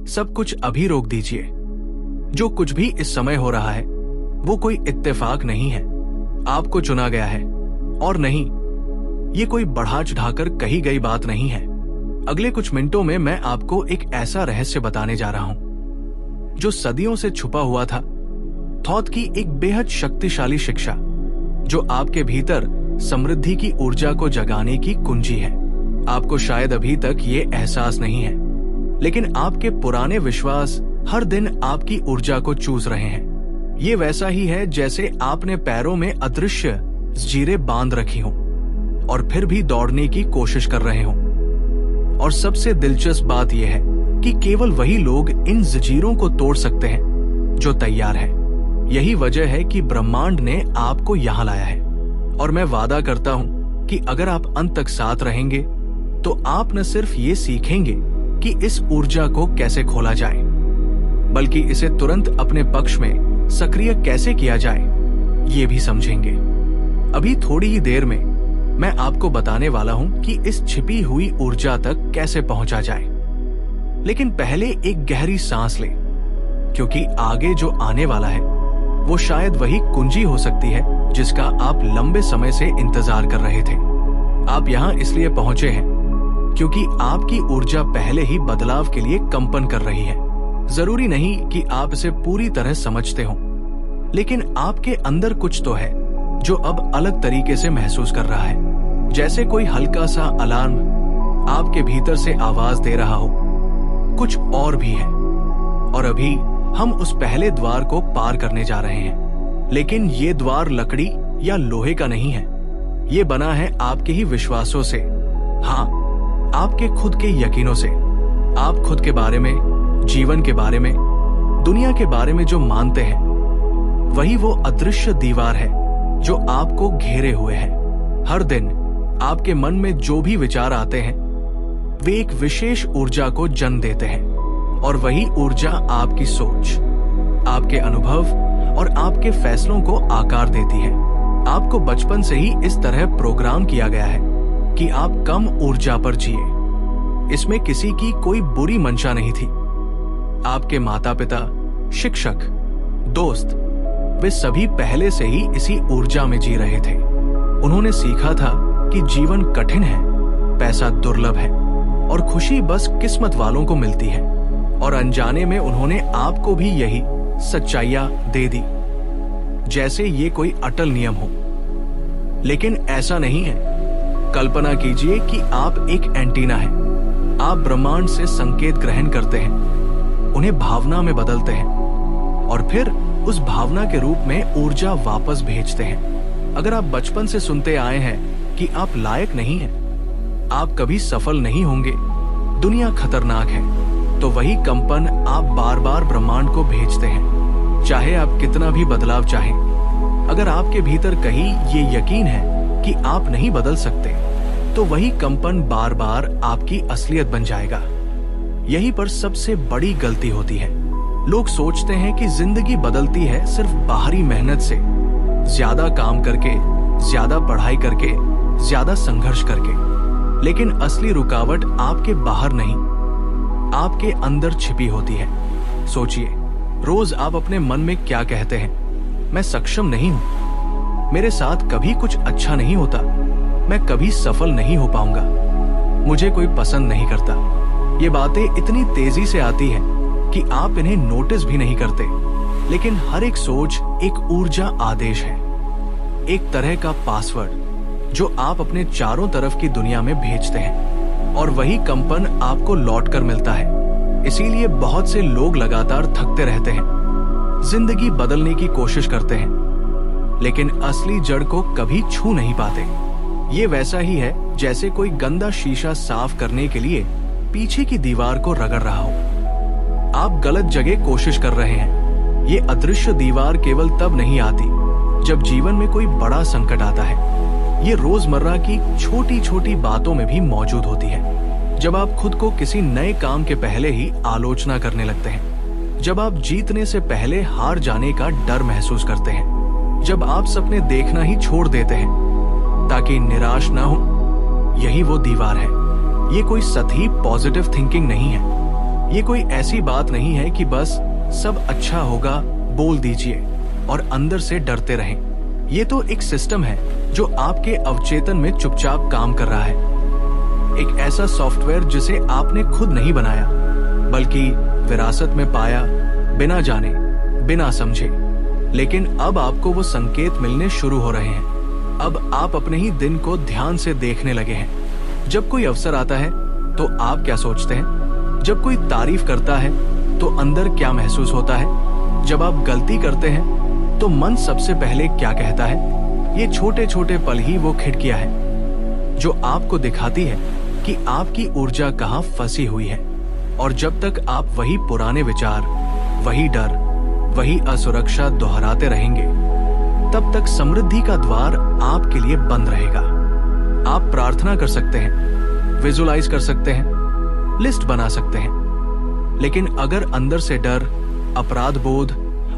सब कुछ अभी रोक दीजिए। जो कुछ भी इस समय हो रहा है वो कोई इत्तेफाक नहीं है, आपको चुना गया है। और नहीं, ये कोई बढ़ा चढ़ाकर कही गई बात नहीं है। अगले कुछ मिनटों में मैं आपको एक ऐसा रहस्य बताने जा रहा हूं जो सदियों से छुपा हुआ था। थॉट की एक बेहद शक्तिशाली शिक्षा जो आपके भीतर समृद्धि की ऊर्जा को जगाने की कुंजी है। आपको शायद अभी तक ये एहसास नहीं है, लेकिन आपके पुराने विश्वास हर दिन आपकी ऊर्जा को चूस रहे हैं। ये वैसा ही है जैसे आपने पैरों में अदृश्य जंजीरें बांध रखी हों और फिर भी दौड़ने की कोशिश कर रहे हों। और सबसे दिलचस्प बात यह है कि केवल वही लोग इन जंजीरों को तोड़ सकते हैं जो तैयार हैं। यही वजह है कि ब्रह्मांड ने आपको यहां लाया है। और मैं वादा करता हूं कि अगर आप अंत तक साथ रहेंगे तो आप न सिर्फ ये सीखेंगे कि इस ऊर्जा को कैसे खोला जाए, बल्कि इसे तुरंत अपने पक्ष में सक्रिय कैसे किया जाए ये भी समझेंगे। अभी थोड़ी ही देर में मैं आपको बताने वाला हूं कि इस छिपी हुई ऊर्जा तक कैसे पहुंचा जाए। लेकिन पहले एक गहरी सांस लें, क्योंकि आगे जो आने वाला है वो शायद वही कुंजी हो सकती है जिसका आप लंबे समय से इंतजार कर रहे थे। आप यहाँ इसलिए पहुंचे हैं क्योंकि आपकी ऊर्जा पहले ही बदलाव के लिए कंपन कर रही है। जरूरी नहीं कि आप इसे पूरी तरह समझते हो, लेकिन आपके अंदर कुछ तो है जो अब अलग तरीके से महसूस कर रहा है, जैसे कोई हल्का सा अलार्म आपके भीतर से आवाज दे रहा हो। कुछ और भी है, और अभी हम उस पहले द्वार को पार करने जा रहे हैं। लेकिन ये द्वार लकड़ी या लोहे का नहीं है, ये बना है आपके ही विश्वासों से। हाँ, आपके खुद के यकीनों से। आप खुद के बारे में, जीवन के बारे में, दुनिया के बारे में जो मानते हैं, वही वो अदृश्य दीवार है जो आपको घेरे हुए है। हर दिन आपके मन में जो भी विचार आते हैं वे एक विशेष ऊर्जा को जन्म देते हैं, और वही ऊर्जा आपकी सोच, आपके अनुभव और आपके फैसलों को आकार देती है। आपको बचपन से ही इस तरह प्रोग्राम किया गया है कि आप कम ऊर्जा पर जिए। इसमें किसी की कोई बुरी मंशा नहीं थी। आपके माता पिता, शिक्षक, दोस्त, वे सभी पहले से ही इसी ऊर्जा में जी रहे थे। उन्होंने सीखा था कि जीवन कठिन है, पैसा दुर्लभ है और खुशी बस किस्मत वालों को मिलती है। और अनजाने में उन्होंने आपको भी यही सच्चाइयां दे दी, जैसे ये कोई अटल नियम हो। लेकिन ऐसा नहीं है। कल्पना कीजिए कि आप एक एंटीना है। आप ब्रह्मांड से संकेत ग्रहण करते हैं, उन्हें भावना में बदलते हैं और फिर उस भावना के रूप में ऊर्जा वापस भेजते हैं। अगर आप बचपन से सुनते आए हैं कि आप लायक नहीं हैं, आप कभी सफल नहीं होंगे, दुनिया खतरनाक है, तो वही कंपन आप बार बार ब्रह्मांड को भेजते हैं, चाहे आप कितना भी बदलाव चाहें। अगर आपके भीतर कहीं ये यकीन है कि आप नहीं बदल सकते, तो वही कंपन बार बार आपकी असलियत बन जाएगा। यहीं पर सबसे बड़ी गलती होती है। लोग सोचते हैं कि जिंदगी बदलती है सिर्फ बाहरी मेहनत से, ज्यादा काम करके, ज्यादा पढ़ाई करके, ज्यादा संघर्ष करके। लेकिन असली रुकावट आपके बाहर नहीं, आपके अंदर छिपी होती है। सोचिए, रोज आप अपने मन में क्या कहते हैं? मैं सक्षम नहीं हूं, मेरे साथ कभी कुछ अच्छा नहीं होता, मैं कभी सफल नहीं हो पाऊंगा, मुझे कोई पसंद नहीं करता। ये बातें इतनी तेजी से आती हैं कि आप इन्हें नोटिस भी नहीं करते। लेकिन हर एक सोच एक ऊर्जा आदेश है, एक तरह का पासवर्ड जो आप अपने चारों तरफ की दुनिया में भेजते हैं, और वही कंपन आपको लौटकर मिलता है। इसीलिए बहुत से लोग लगातार थकते रहते हैं, जिंदगी बदलने की कोशिश करते हैं, लेकिन असली जड़ को कभी छू नहीं पाते। ये वैसा ही है जैसे कोई गंदा शीशा साफ करने के लिए पीछे की दीवार को रगड़ रहा हो। आप गलत जगह कोशिश कर रहे हैं। ये अदृश्य दीवार केवल तब नहीं आती जब जीवन में कोई बड़ा संकट आता है। ये रोजमर्रा की छोटी छोटी बातों में भी मौजूद होती है। जब आप खुद को किसी नए काम के पहले ही आलोचना करने लगते हैं, जब आप जीतने से पहले हार जाने का डर महसूस करते हैं, जब आप सपने देखना ही छोड़ देते हैं ताकि निराश ना हो, यही वो दीवार है। ये कोई सतही पॉजिटिव थिंकिंग नहीं है, ये कोई ऐसी बात नहीं है कि बस सब अच्छा होगा बोल दीजिए और अंदर से डरते रहें। ये तो एक सिस्टम है जो आपके अवचेतन में चुपचाप काम कर रहा है। एक ऐसा सॉफ्टवेयर जिसे आपने खुद नहीं बनाया, बल्कि विरासत में पाया, बिना जाने, बिना समझे। लेकिन अब आपको वो संकेत मिलने शुरू हो रहे हैं। अब आप अपने ही दिन को ध्यान से देखने लगे हैं। जब कोई अवसर आता है तो आप क्या सोचते हैं? जब कोई तारीफ करता है तो अंदर क्या महसूस होता है? जब आप गलती करते हैं तो मन सबसे पहले क्या कहता है? ये छोटे छोटे पल ही वो खिड़कियां हैं जो आपको दिखाती है कि आपकी ऊर्जा कहाँ फंसी हुई है। और जब तक आप वही पुराने विचार, वही डर, वही असुरक्षा दोहराते रहेंगे, तब तक समृद्धि का द्वार आपके लिए बंद रहेगा। आप प्रार्थना कर सकते हैं, विजुलाइज कर सकते हैं, लिस्ट बना सकते हैं, लेकिन अगर अंदर से डर, अपराध बोध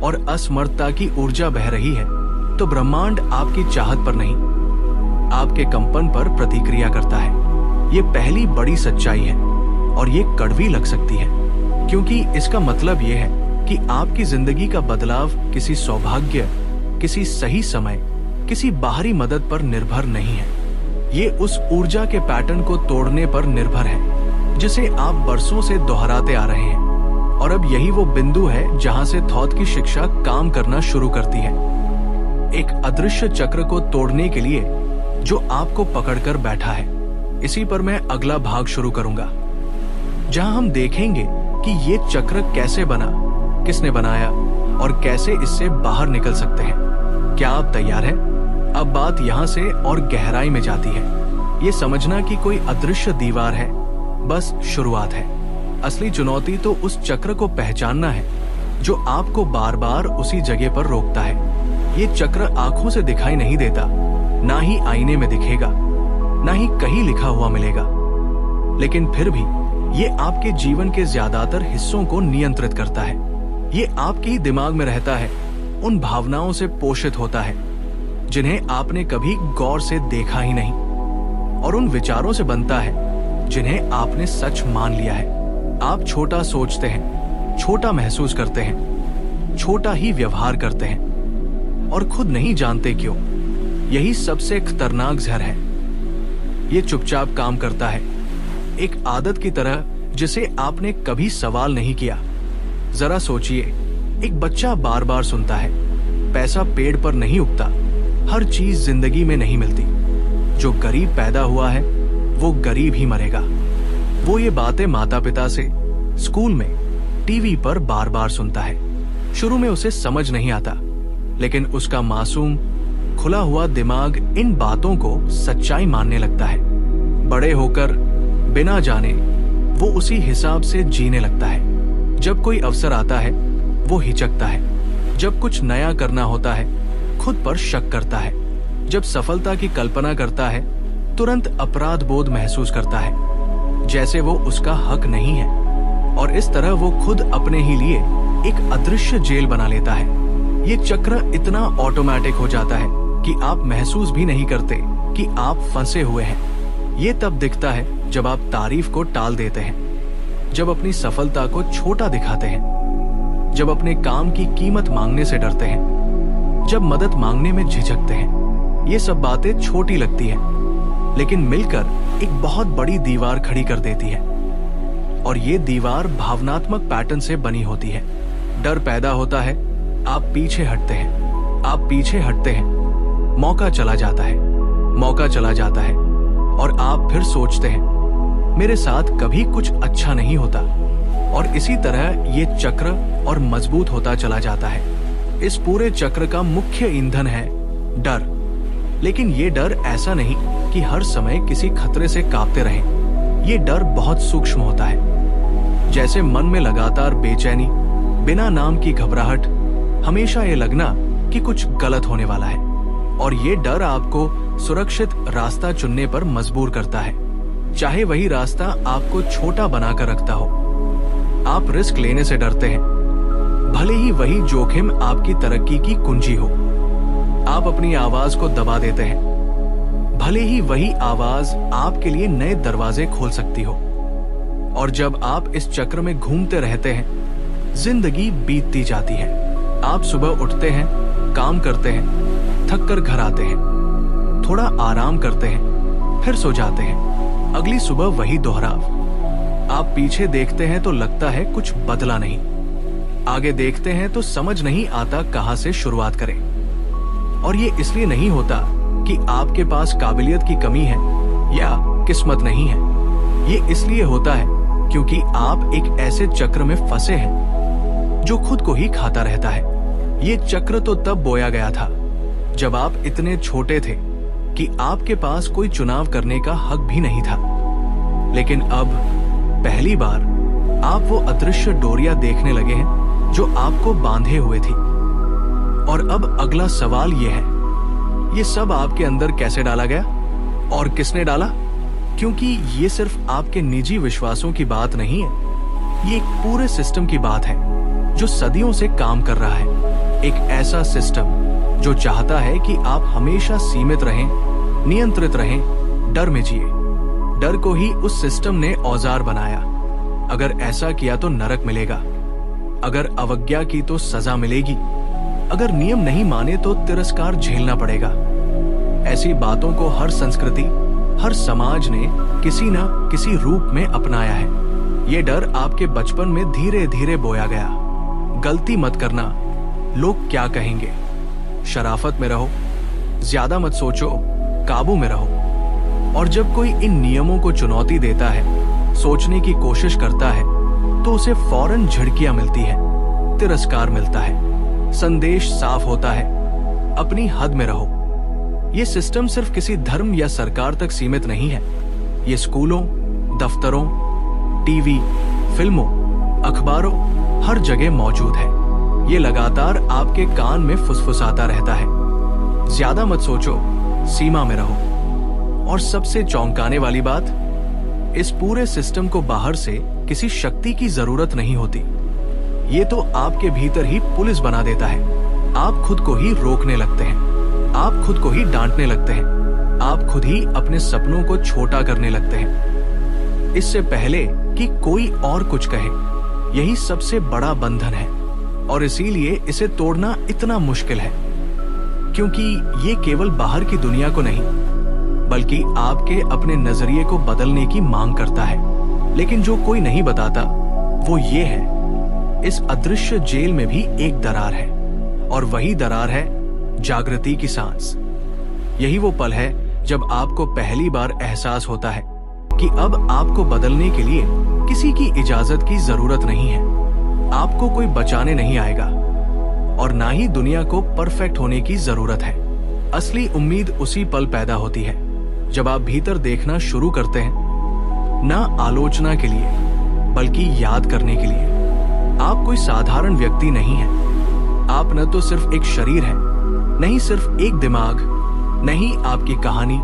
और असमर्थता की ऊर्जा बह रही है, तो ब्रह्मांड आपकी चाहत पर नहीं, आपके कंपन पर प्रतिक्रिया करता है। ये पहली बड़ी सच्चाई है और ये कड़वी लग सकती है, क्योंकि इसका मतलब ये है कि आपकी जिंदगी का बदलाव किसी सौभाग्य, किसी सही समय, किसी बाहरी मदद पर निर्भर नहीं है। ये उस ऊर्जा के पैटर्न को तोड़ने पर निर्भर है जिसे आप बरसों से दोहराते आ रहे हैं। और अब यही वो बिंदु है जहां से थॉट की शिक्षा काम करना शुरू करती है, एक अदृश्य चक्र को तोड़ने के लिए जो आपको पकड़कर बैठा है। इसी पर मैं अगला भाग शुरू करूंगा, जहां हम देखेंगे कि ये चक्र कैसे बना, किसने बनाया और कैसे इससे बाहर निकल सकते हैं। क्या आप तैयार हैं? अब बात यहाँ से और गहराई में जाती है। ये समझना कि कोई अदृश्य दीवार है बस शुरुआत है। असली चुनौती तो उस चक्र को पहचानना है जो आपको बार बार उसी जगह पर रोकता है। ये चक्र आंखों से दिखाई नहीं देता, ना ही आईने में दिखेगा, ना ही कहीं लिखा हुआ मिलेगा, लेकिन फिर भी ये आपके जीवन के ज्यादातर हिस्सों को नियंत्रित करता है। ये आपके ही दिमाग में रहता है, उन भावनाओं से पोषित होता है जिन्हें आपने कभी गौर से देखा ही नहीं, और उन विचारों से बनता है जिन्हें आपने सच मान लिया है। आप छोटा सोचते हैं, छोटा महसूस करते हैं, छोटा ही व्यवहार करते हैं और खुद नहीं जानते क्यों। यही सबसे खतरनाक जहर है। ये चुपचाप काम करता है, एक आदत की तरह जिसे आपने कभी सवाल नहीं किया। जरा सोचिए, एक बच्चा बार बार सुनता है, पैसा पेड़ पर नहीं उगता, हर चीज जिंदगी में नहीं मिलती, जो गरीब पैदा हुआ है वो गरीब ही मरेगा। वो ये बातें माता पिता से, स्कूल में, टीवी पर बार बार सुनता है। शुरू में उसे समझ नहीं आता, लेकिन उसका मासूम खुला हुआ दिमाग इन बातों को सच्चाई मानने लगता है। बड़े होकर बिना जाने वो उसी हिसाब से जीने लगता है। जब कोई अवसर आता है वो हिचकता है, जब कुछ नया करना होता है खुद पर शक करता है, जब सफलता की कल्पना करता है तुरंत अपराध बोध महसूस करता है, जैसे वो उसका हक नहीं है। और इस तरह वो खुद अपने ही लिए एक अदृश्य जेल बना लेता है। ये चक्र इतना ऑटोमेटिक हो जाता है कि आप महसूस भी नहीं करते कि आप फंसे हुए हैं। ये तब दिखता है जब आप तारीफ को टाल देते हैं, जब अपनी सफलता को छोटा दिखाते हैं, जब अपने काम की कीमत मांगने से डरते हैं, जब मदद मांगने में झिझकते हैं। ये सब बातें छोटी लगती हैं, लेकिन मिलकर एक बहुत बड़ी दीवार खड़ी कर देती है। और ये दीवार भावनात्मक पैटर्न से बनी होती है। डर पैदा होता है, आप पीछे हटते हैं, आप पीछे हटते हैं, मौका चला जाता है, मौका चला जाता है, और आप फिर सोचते हैं मेरे साथ कभी कुछ अच्छा नहीं होता। और इसी तरह ये चक्र और मजबूत होता चला जाता है। इस पूरे चक्र का मुख्य ईंधन है डर। लेकिन ये डर ऐसा नहीं कि हर समय किसी खतरे से कांपते रहें। ये डर बहुत सूक्ष्म होता है, जैसे मन में लगातार बेचैनी, बिना नाम की घबराहट, हमेशा ये लगना कि कुछ गलत होने वाला है। और ये डर आपको सुरक्षित रास्ता चुनने पर मजबूर करता है, चाहे वही रास्ता आपको छोटा बनाकर रखता हो। आप रिस्क लेने से डरते हैं, भले ही वही जोखिम आपकी तरक्की की कुंजी हो। आप अपनी आवाज को दबा देते हैं, भले ही वही आवाज आपके लिए नए दरवाजे खोल सकती हो। और जब आप इस चक्र में घूमते रहते हैं, जिंदगी बीतती जाती है। आप सुबह उठते हैं, काम करते हैं, थक कर घर आते हैं, थोड़ा आराम करते हैं, फिर सो जाते हैं। अगली सुबह वही दोहराव। आप पीछे देखते हैं तो लगता है कुछ बदला नहीं, आगे देखते हैं तो समझ नहीं आता कहां से शुरुआत करें। और ये इसलिए नहीं होता कि आपके पास काबिलियत की कमी है या किस्मत नहीं है। ये इसलिए होता है क्योंकि आप एक ऐसे चक्र में फंसे हैं जो खुद को ही खाता रहता है। ये चक्र तो तब बोया गया था जब आप इतने छोटे थे कि आपके पास कोई चुनाव करने का हक भी नहीं था। लेकिन अब पहली बार आप वो अदृश्य डोरियां देखने लगे हैं जो आपको बांधे हुए थी। और अब अगला सवाल ये है, ये सब आपके अंदर कैसे डाला गया और किसने डाला? क्योंकि ये सिर्फ आपके निजी विश्वासों की बात नहीं है, ये एक पूरे सिस्टम की बात है जो सदियों से काम कर रहा है। एक ऐसा सिस्टम जो चाहता है कि आप हमेशा सीमित रहें, नियंत्रित रहें, डर में जिए। डर को ही उस सिस्टम ने औजार बनाया। अगर ऐसा किया तो नरक मिलेगा, अगर अवज्ञा की तो सजा मिलेगी, अगर नियम नहीं माने तो तिरस्कार झेलना पड़ेगा। ऐसी बातों को हर संस्कृति, हर समाज ने किसी न किसी रूप में अपनाया है। ये डर आपके बचपन में धीरे धीरे बोया गया। गलती मत करना, लोग क्या कहेंगे, शराफत में रहो, ज्यादा मत सोचो, काबू में रहो। और जब कोई इन नियमों को चुनौती देता है, सोचने की कोशिश करता है, तो उसे फौरन झिड़कियां मिलती है, तिरस्कार मिलता है। संदेश साफ होता है, अपनी हद में रहो। ये सिस्टम सिर्फ किसी धर्म या सरकार तक सीमित नहीं है। ये स्कूलों, दफ्तरों, टीवी, फिल्मों, अखबारों, हर जगह मौजूद है। ये लगातार आपके कान में फुसफुसाता रहता है, ज्यादा मत सोचो, सीमा में रहो। और सबसे चौंकाने वाली बात, इस पूरे सिस्टम को बाहर से किसी शक्ति की जरूरत नहीं होती। ये तो आपके भीतर ही पुलिस बना देता है। आप खुद को ही रोकने लगते हैं, आप खुद को ही डांटने लगते हैं, आप खुद ही अपने सपनों को छोटा करने लगते हैं, इससे पहले कि कोई और कुछ कहे। यही सबसे बड़ा बंधन है और इसीलिए इसे तोड़ना इतना मुश्किल है, क्योंकि ये केवल बाहर की दुनिया को नहीं बल्कि आपके अपने नजरिए को बदलने की मांग करता है। लेकिन जो कोई नहीं बताता वो ये है, इस अदृश्य जेल में भी एक दरार है, और वही दरार है जागृति की सांस। यही वो पल है जब आपको पहली बार एहसास होता है कि अब आपको बदलने के लिए किसी की इजाजत की जरूरत नहीं है। आपको कोई बचाने नहीं आएगा और ना ही दुनिया को परफेक्ट होने की जरूरत है। असली उम्मीद उसी पल पैदा होती है जब आप भीतर देखना शुरू करते हैं, ना आलोचना के लिए बल्कि याद करने के लिए। आप कोई साधारण व्यक्ति नहीं है। आप न तो सिर्फ एक शरीर है, नहीं सिर्फ एक दिमाग, नहीं आपकी कहानी,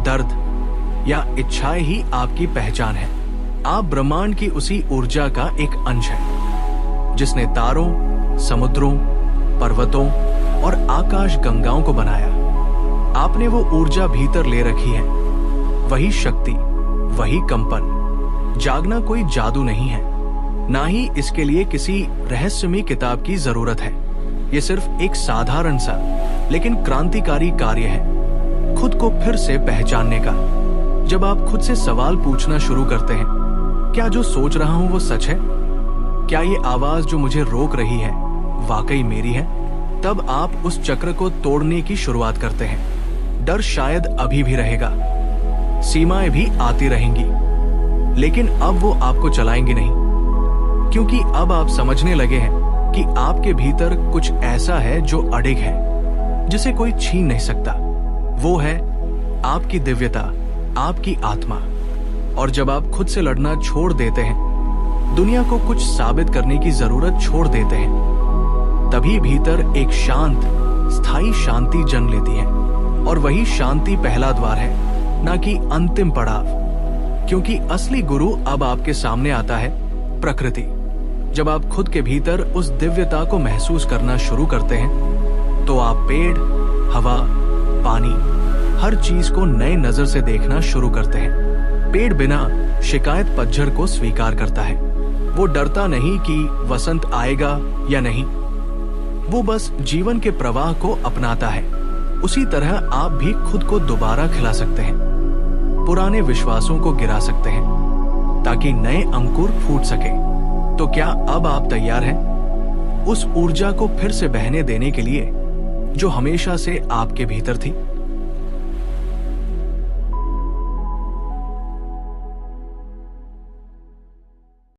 दर्द या इच्छाएं ही आपकी पहचान है। आप ब्रह्मांड की उसी ऊर्जा का एक अंश है जिसने तारों, समुद्रों, पर्वतों और आकाश गंगाओं को बनाया। आपने वो ऊर्जा भीतर ले रखी है, वही शक्ति, वही कंपन। जागना कोई जादू नहीं है, ना ही इसके लिए किसी रहस्यमयी किताब की जरूरत है। ये सिर्फ एक साधारण सा लेकिन क्रांतिकारी कार्य है, खुद को फिर से पहचानने का। जब आप खुद से सवाल पूछना शुरू करते हैं, क्या जो सोच रहा हूं वो सच है? क्या ये आवाज जो मुझे रोक रही है वाकई मेरी है? तब आप उस चक्र को तोड़ने की शुरुआत करते हैं। डर शायद अभी भी रहेगा, सीमाएं भी आती रहेंगी, लेकिन अब वो आपको चलाएंगी नहीं, क्योंकि अब आप समझने लगे हैं कि आपके भीतर कुछ ऐसा है जो अडिग है, जिसे कोई छीन नहीं सकता। वो है आपकी दिव्यता, आपकी आत्मा। और जब आप खुद से लड़ना छोड़ देते हैं, दुनिया को कुछ साबित करने की जरूरत छोड़ देते हैं, तभी भीतर एक शांत, स्थायी शांति जन्म लेती है। और वही शांति पहला द्वार है, ना कि अंतिम पड़ाव। क्योंकि असली गुरु अब आपके सामने आता है, प्रकृति। जब आप खुद के भीतर उस दिव्यता को महसूस करना शुरू करते हैं, तो आप पेड़, हवा, पानी, हर चीज को नए नजर से देखना शुरू करते हैं। पेड़ बिना शिकायत पतझड़ को स्वीकार करता है। वो डरता नहीं कि वसंत आएगा या नहीं, वो बस जीवन के प्रवाह को अपनाता है। उसी तरह आप भी खुद को दोबारा खिला सकते हैं, पुराने विश्वासों को गिरा सकते हैं ताकि नए अंकुर फूट सके। तो क्या अब आप तैयार हैं उस ऊर्जा को फिर से बहने देने के लिए जो हमेशा से आपके भीतर थी?